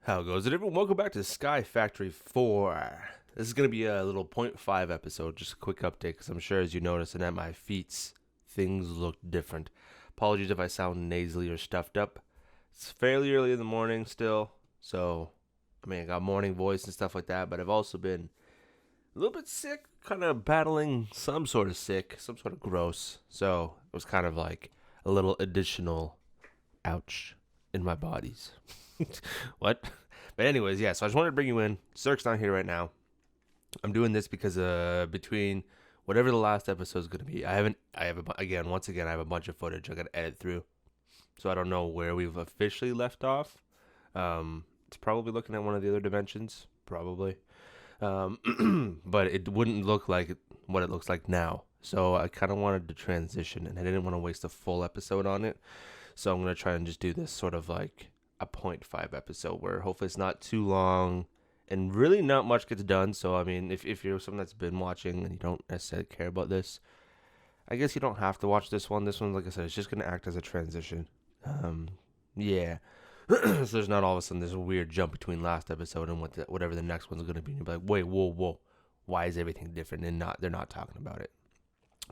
How goes it, everyone? Welcome back to Skyfactory 4. This is going to be a little .5 episode, just a quick update, because I'm sure as you notice and at my feet, things look different. Apologies if I sound nasally or stuffed up. It's fairly early in the morning still, so, I got morning voice and stuff like that, but I've also been a little bit sick, kind of battling some sort of sick, some sort of gross, so it was kind of like a little additional ouch in my bodies. What? But anyways, yeah, so I just wanted to bring you in. Cirque's not here right now. I'm doing this because between whatever the last episode is going to be, I have a bunch of footage I got to edit through. So I don't know where we've officially left off. It's probably looking at one of the other dimensions, probably. But it wouldn't look like what it looks like now. So I kind of wanted to transition, and I didn't want to waste a full episode on it. So I'm going to try and just do this sort of like a .5 episode where hopefully it's not too long and really not much gets done. So, if you're someone that's been watching and you don't necessarily care about this, I guess you don't have to watch this one. This one, like I said, it's just going to act as a transition. Yeah. So there's not all of a sudden this weird jump between last episode and whatever the next one's going to be. And you'll be like, wait, whoa. Why is everything different? And they're not talking about it.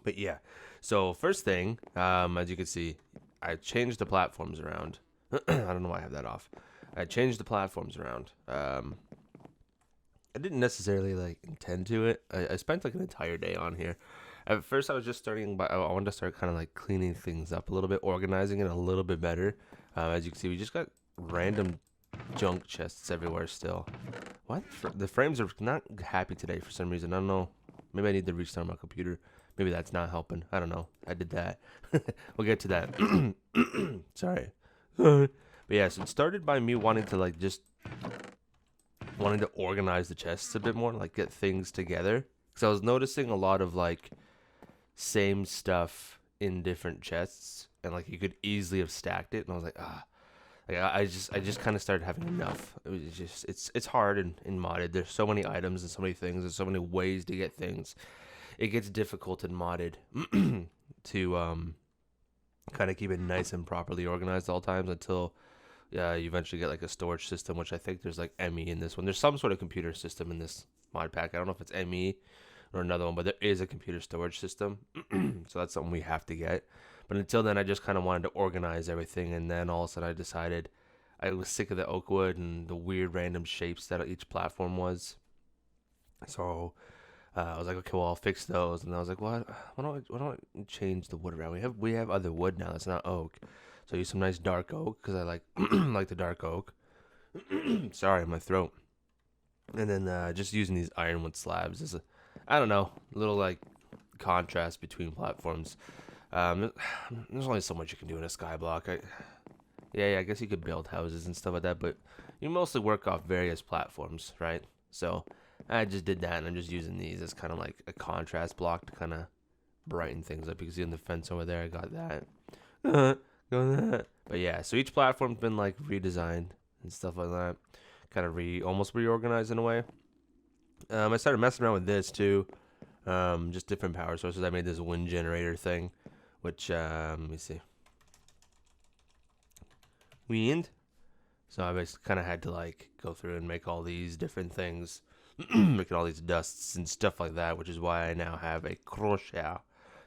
But yeah. So first thing, as you can see, I changed the platforms around. I don't know why I have that off. I changed the platforms around. I didn't necessarily intend to it. I spent an entire day on here. At first, I was just starting, but I wanted to start kind of cleaning things up a little bit, organizing it a little bit better. As you can see, we just got random junk chests everywhere still. Why the frames are not happy today for some reason? I don't know. Maybe I need to restart my computer. Maybe that's not helping. I don't know. I did that. We'll get to that. Sorry. But yeah, so it started by me wanting to wanting to organize the chests a bit more, get things together. Because I was noticing a lot of same stuff in different chests, and you could easily have stacked it. And I was I just kind of started having enough. It was just it's hard in modded. There's so many items and so many things. There's so many ways to get things. It gets difficult in modded to kind of keep it nice and properly organized all times until you eventually get a storage system, which I think there's ME in this one. There's some sort of computer system in this mod pack. I don't know if it's ME or another one, but there is a computer storage system. So that's something we have to get. But until then, I just kind of wanted to organize everything, and then all of a sudden I decided I was sick of the oak wood and the weird random shapes that each platform was. So I was like, okay, well, I'll fix those. And I was like, why don't I change the wood around? We have other wood now that's not oak. So I use some nice dark oak because I like like the dark oak. Sorry, my throat. And then just using these ironwood slabs is a little contrast between platforms. There's only so much you can do in a skyblock. I guess you could build houses and stuff like that, but you mostly work off various platforms, right? So I just did that, and I'm just using these as kind of like a contrast block to kind of brighten things up. You can see on the fence over there, I got that. But yeah, so each platform's been redesigned and stuff like that, kind of almost reorganized in a way. I started messing around with this too, just different power sources. I made this wind generator thing, which let me see, wind. So I basically kind of had to go through and make all these different things, making all these dusts and stuff like that, which is why I now have a crochet,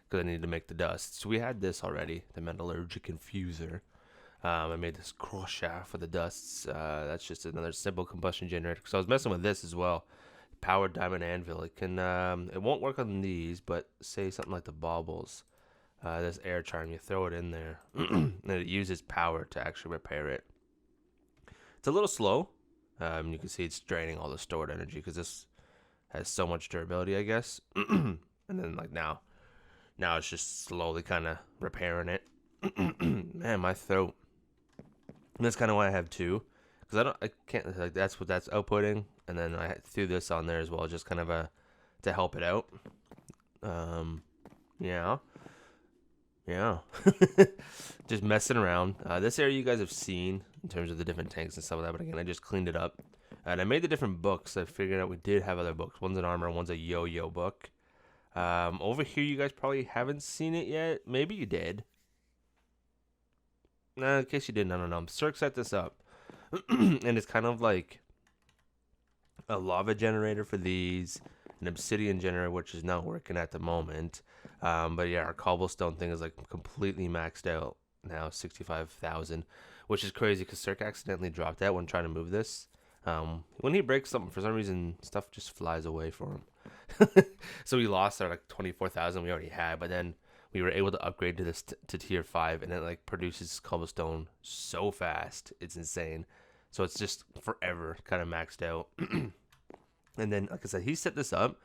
because I needed to make the dust. So we had this already, the metallurgic infuser. I made this crochet for the dusts. That's just another simple combustion generator. So I was messing with this as well. Powered diamond anvil. It can it won't work on these, but say something like the baubles. This air charm, you throw it in there, and it uses power to actually repair it. It's a little slow. You can see it's draining all the stored energy because this has so much durability, I guess. And then now it's just slowly kind of repairing it. Man, my throat. And that's kind of why I have two, because I can't that's what that's outputting, and then I threw this on there as well, just kind of to help it out. Yeah. Just messing around. This area you guys have seen in terms of the different tanks and stuff like that, but again, I just cleaned it up. And I made the different books. I figured out we did have other books. One's an armor, one's a yo-yo book. Over here, you guys probably haven't seen it yet. Maybe you did. In case you didn't, I don't know. Cirque set this up. And it's kind of like a lava generator for these, an obsidian generator, which is not working at the moment. But yeah, our cobblestone thing is like completely maxed out now, 65,000, which is crazy because Cirque accidentally dropped that when trying to move this. When he breaks something, for some reason, stuff just flies away for him. So we lost our like 24,000 we already had, but then we were able to upgrade to this to tier 5, and it like produces cobblestone so fast, it's insane. So it's just forever kind of maxed out. And then, like I said, he set this up.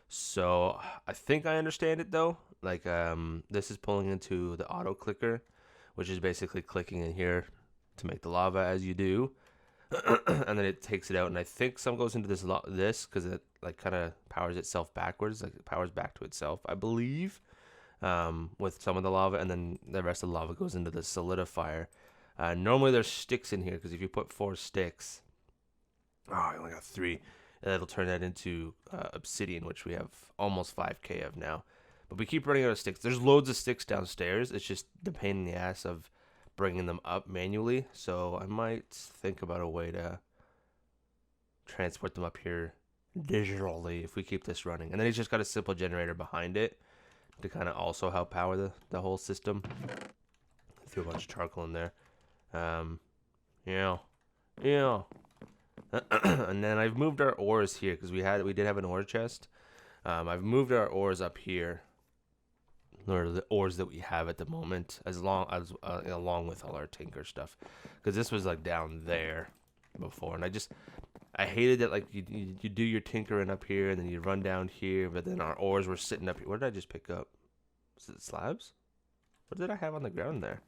So I think I understand it though. Like this is pulling into the auto clicker, which is basically clicking in here to make the lava as you do. And then it takes it out, and I think some goes into this because it like kind of powers itself backwards, like it powers back to itself, I believe, with some of the lava, and then the rest of the lava goes into the solidifier. Normally there's sticks in here because if you put 4 sticks, I only got 3. That'll turn that into obsidian, which we have almost 5k of now. But we keep running out of sticks. There's loads of sticks downstairs. It's just the pain in the ass of bringing them up manually. So I might think about a way to transport them up here digitally if we keep this running. And then he's just got a simple generator behind it to kind of also help power the whole system. Threw a bunch of charcoal in there. Yeah. And then I've moved our ores here because we did have an ore chest. I've moved our ores up here, or the ores that we have at the moment, along with all our tinker stuff, because this was like down there before, and I hated that, like you do your tinkering up here and then you run down here, but then our ores were sitting up here. What did I just pick up? Was it slabs? What did I have on the ground there?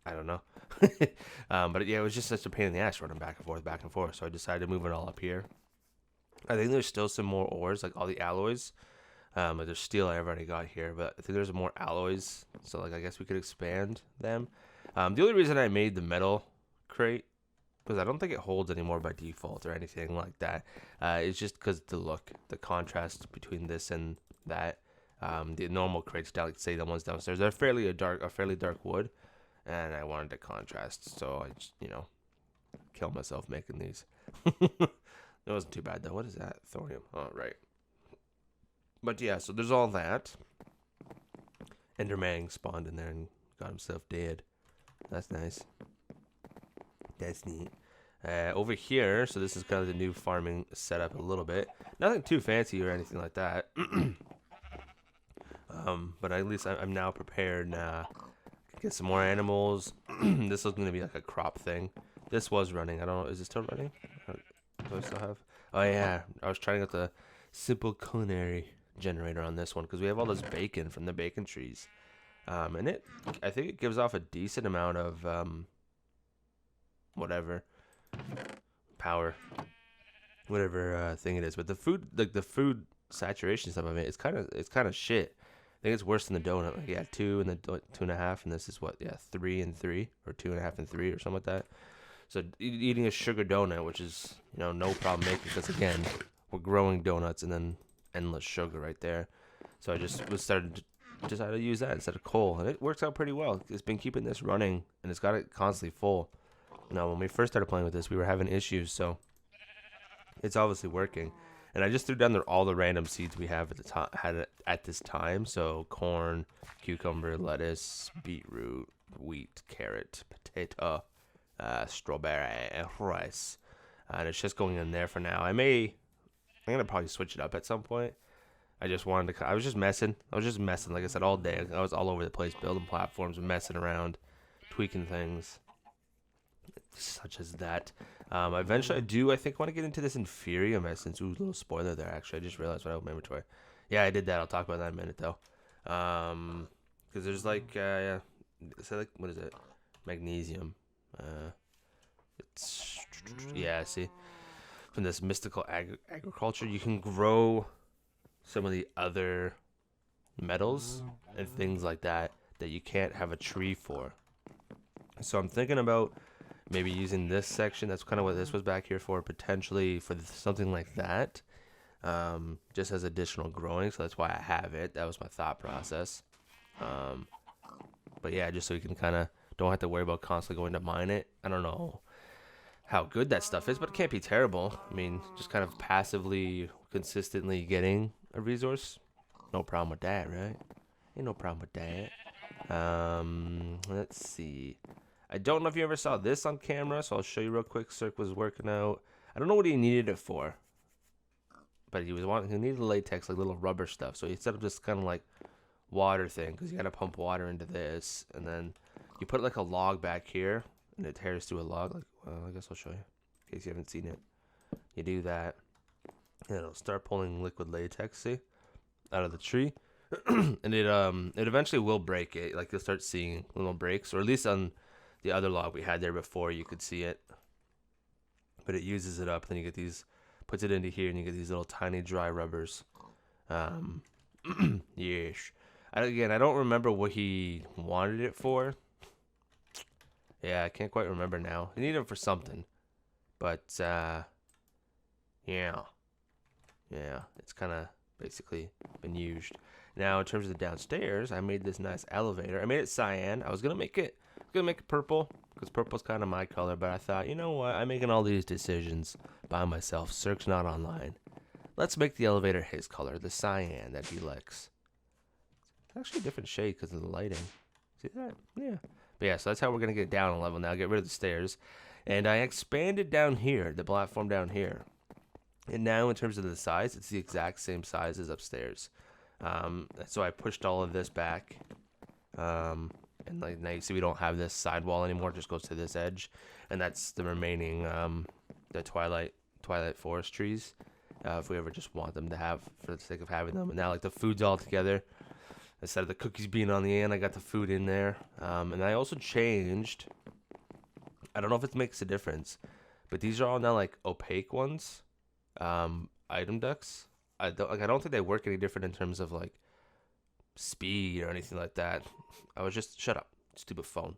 I don't know. But yeah, it was just such a pain in the ass running back and forth. So I decided to move it all up here. I think there's still some more ores, like all the alloys. Like there's steel I've already got here, but I think there's more alloys. So like I guess we could expand them. The only reason I made the metal crate, because I don't think it holds anymore by default or anything like that. It's just because the contrast between this and that. The normal crates down, like say the ones downstairs, they're fairly dark wood. And I wanted to contrast, so I just, killed myself making these. It wasn't too bad, though. What is that? Thorium. Oh, right. But yeah, so there's all that. Enderman spawned in there and got himself dead. That's nice. That's neat. Over here, so this is kind of the new farming setup a little bit. Nothing too fancy or anything like that. But at least I'm now prepared. Get some more animals. This is going to be like a crop thing. This was running. I don't know. Is it still running? Do I still have? Oh, yeah. I was trying out the simple culinary generator on this one because we have all this bacon from the bacon trees. And I think it gives off a decent amount of whatever power, whatever thing it is. But the food, like the food saturation stuff of it, it's kind of shit. I think it's worse than the donut. Like, yeah, 2 and the 2.5, and this is what? Yeah, 3 and 3, or 2.5 and 3, or something like that. So eating a sugar donut, which is no problem making, because again, we're growing donuts and then endless sugar right there. So I just decided to use that instead of coal, and it works out pretty well. It's been keeping this running, and it's got it constantly full. When we first started playing with this, we were having issues, so it's obviously working. And I just threw down all the random seeds we have at this time. So corn, cucumber, lettuce, beetroot, wheat, carrot, potato, strawberry, and rice. And it's just going in there for now. I'm gonna probably switch it up at some point. I was just messing. Like I said, all day. I was all over the place, building platforms, messing around, tweaking things, such as that. Eventually, I think want to get into this Inferium essence. Ooh, a little spoiler there, actually. I just realized when I opened my inventory. Yeah, I did that. I'll talk about that in a minute, though. Because there's what is it? Magnesium. See? From this mystical agriculture, you can grow some of the other metals and things like that you can't have a tree for. So I'm thinking about maybe using this section. That's kind of what this was back here for, potentially for something like that, just as additional growing. So that's why I have it. That was my thought process. But yeah, just so you can kind of don't have to worry about constantly going to mine it. I don't know how good that stuff is, but it can't be terrible. I mean, just kind of passively, consistently getting a resource. No problem with that, right? Ain't no problem with that. Let's see. I don't know if you ever saw this on camera, so I'll show you real quick. Cirque was working out. I don't know what he needed it for, but he needed latex, like little rubber stuff. So he set up this kind of like water thing, because you got to pump water into this, and then you put like a log back here, and it tears through a log. Like, well, I guess I'll show you in case you haven't seen it. You do that, and it'll start pulling liquid latex, see, out of the tree. And it eventually will break it. Like, you'll start seeing little breaks, or at least on the other log we had there before, you could see it. But it uses it up, then you get these, puts it into here, and you get these little tiny dry rubbers. Yes. Again, I don't remember what he wanted it for. Yeah, I can't quite remember now. He needed it for something, but yeah, it's kind of basically been used. Now, in terms of the downstairs, I made this nice elevator. I made it cyan. I was gonna make it purple, because purple's kind of my color. But I thought, you know what? I'm making all these decisions by myself. Cirque's not online. Let's make the elevator his color, the cyan that he likes. It's actually a different shade because of the lighting. See that? Yeah. But yeah, so that's how we're gonna get down a level now. Get rid of the stairs, and I expanded down here, the platform down here. And now, in terms of the size, it's the exact same size as upstairs. So I pushed all of this back, and like now you see we don't have this sidewall anymore. It just goes to this edge, and that's the remaining the twilight forest trees. If we ever just want them to have, for the sake of having them. And now, like, the food's all together. Instead of the cookies being on the end, I got the food in there. And I also changed. I don't know if it makes a difference, but these are all now like opaque ones. Item ducts. I don't think they work any different in terms of like speed or anything like that. I was just shut up, stupid phone.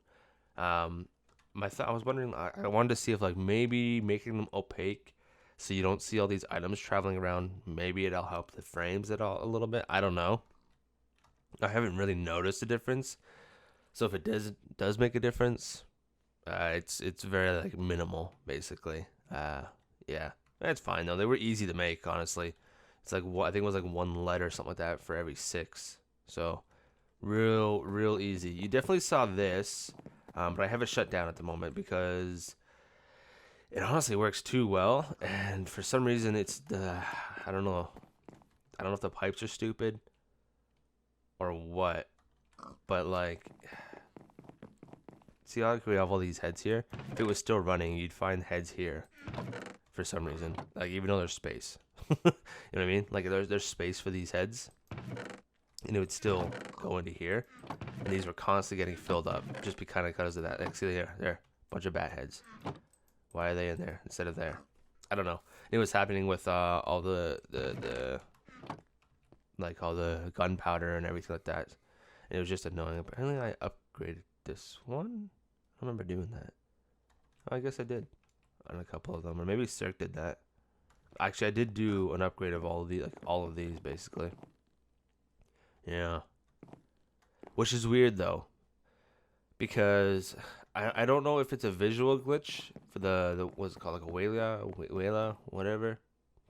I was wondering. I wanted to see if like maybe making them opaque, so you don't see all these items traveling around. Maybe it'll help the frames a little bit. I don't know. I haven't really noticed a difference. So if it does make a difference, it's very like minimal, basically. Yeah, that's fine though. They were easy to make, honestly. It's like I think it was like 1 letter or something like that for every 6. So real easy. You definitely saw this, but I have it shut down at the moment because it honestly works too well. And for some reason, I don't know if the pipes are stupid or what, but like, see how we have all these heads here? If it was still running, you'd find heads here for some reason. Like, even though there's space. You know what I mean? Like, there's space for these heads, and it would still go into here, and these were constantly getting filled up just because of that. Like, see there, bunch of bat heads. Why are they in there instead of there? I don't know. It was happening with all the like all the gunpowder and everything like that. And it was just annoying. Apparently, I upgraded this one. I remember doing that. I guess I did on a couple of them, or maybe Cirque did that. Actually, I did do an upgrade of all of these, basically. Yeah. Which is weird, though, because I don't know if it's a visual glitch for the what's it called, like a Wayla, whatever,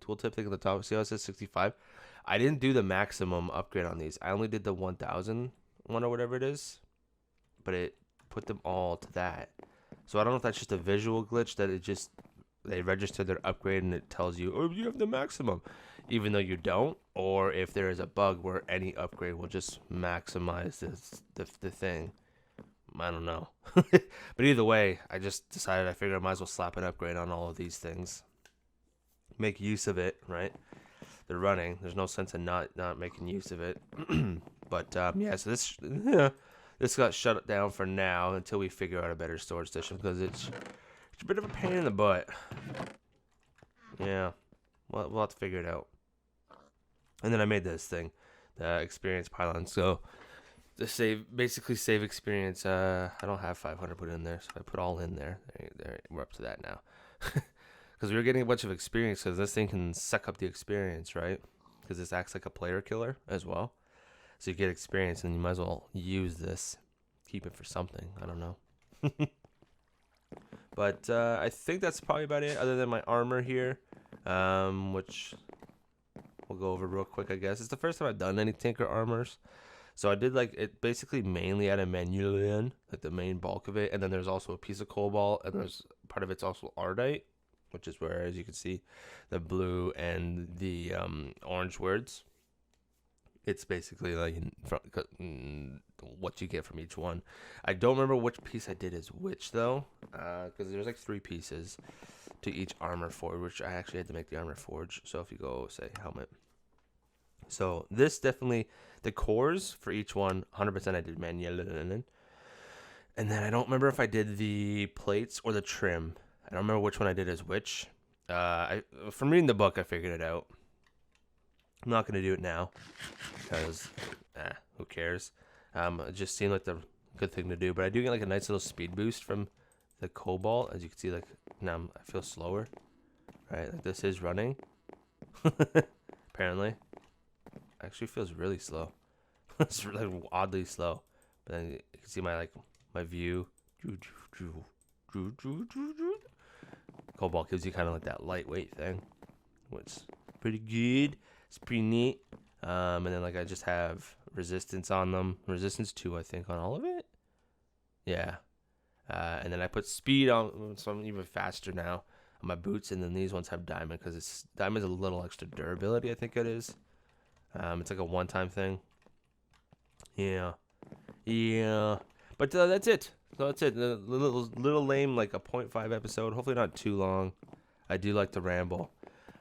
tooltip thing at the top. See how it says 65? I didn't do the maximum upgrade on these. I only did the 1,000 one or whatever it is, but it put them all to that. So I don't know if that's just a visual glitch that they register their upgrade and it tells you, oh, you have the maximum, even though you don't, or if there is a bug where any upgrade will just maximize the thing. I don't know. But either way, I just decided, I figured I might as well slap an upgrade on all of these things. Make use of it, right? They're running. There's no sense in not making use of it. But yeah, so this got shut down for now until we figure out a better storage system, because it's a bit of a pain in the butt. Yeah, we'll have to figure it out. And then I made this thing, the experience pylon. So to basically save experience. I don't have 500 put in there, so I put all in there. There, we're up to that now. Because we were getting a bunch of experience, because this thing can suck up the experience, right? Because this acts like a player killer as well. So you get experience, and you might as well use this. Keep it for something. I don't know. But I think that's probably about it, other than my armor here, which we'll go over real quick, I guess. It's the first time I've done any Tinker armors. So I did like it basically mainly out of Magnesium, like the main bulk of it. And then there's also a piece of cobalt, and there's part of it's also ardite, which is where, as you can see, the blue and the orange words. It's basically like what you get from each one. I don't remember which piece I did as which though, because there's like 3 pieces to each armor forge, which I actually had to make the armor forge. So if you go say helmet, so this definitely the cores for each one, 100% I did manual, and then I don't remember if I did the plates or the trim. I don't remember which one I did as which. From reading the book, I figured it out. I'm not going to do it now because, who cares? It just seemed like the good thing to do. But I do get like a nice little speed boost from the cobalt. As you can see, like now I feel slower. Right, like this is running. Apparently, actually feels really slow. It's really oddly slow. But then you can see my view. Cobalt gives you kind of like that lightweight thing, which is pretty good. It's pretty neat. And then like I just have resistance on them. Resistance 2, I think, on all of it. Yeah. And then I put speed on, so I'm even faster now on my boots. And then these ones have diamond because diamond's a little extra durability, I think it is. It's like a one-time thing. Yeah. But that's it. So that's it. A little lame, like a 0.5 episode. Hopefully not too long. I do like to ramble.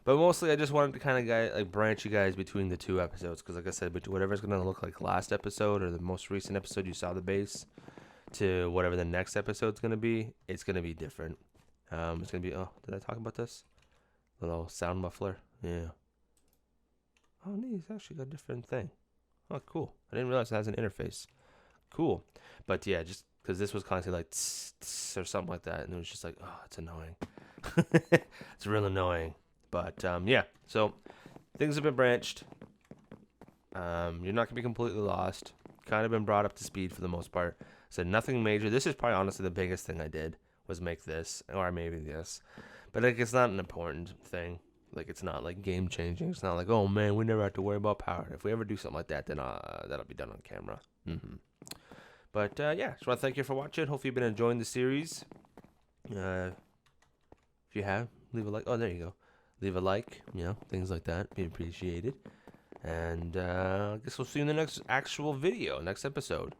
But mostly I just wanted to kind of branch you guys between the 2 episodes. Because like I said, whatever's going to look like last episode or the most recent episode you saw the base to whatever the next episode's going to be, it's going to be different. It's going to be, oh, did I talk about this? Little sound muffler. Yeah. Oh, neat. It's actually got a different thing. Oh, cool. I didn't realize it has an interface. Cool. But yeah, just because this was constantly like tss, tss, or something like that. And it was just like, oh, it's annoying. It's real annoying. But yeah, so things have been branched. You're not going to be completely lost. Kind of been brought up to speed for the most part. So nothing major. This is probably honestly the biggest thing I did was make this, or maybe this. But like, it's not an important thing. Like, it's not like game changing. It's not like, oh man, we never have to worry about power. If we ever do something like that, then that'll be done on camera. But yeah, just want to thank you for watching. Hopefully you've been enjoying the series. If you have, leave a like. Oh, there you go. Leave a like, things like that. Be appreciated. And I guess we'll see you in the next actual video, next episode.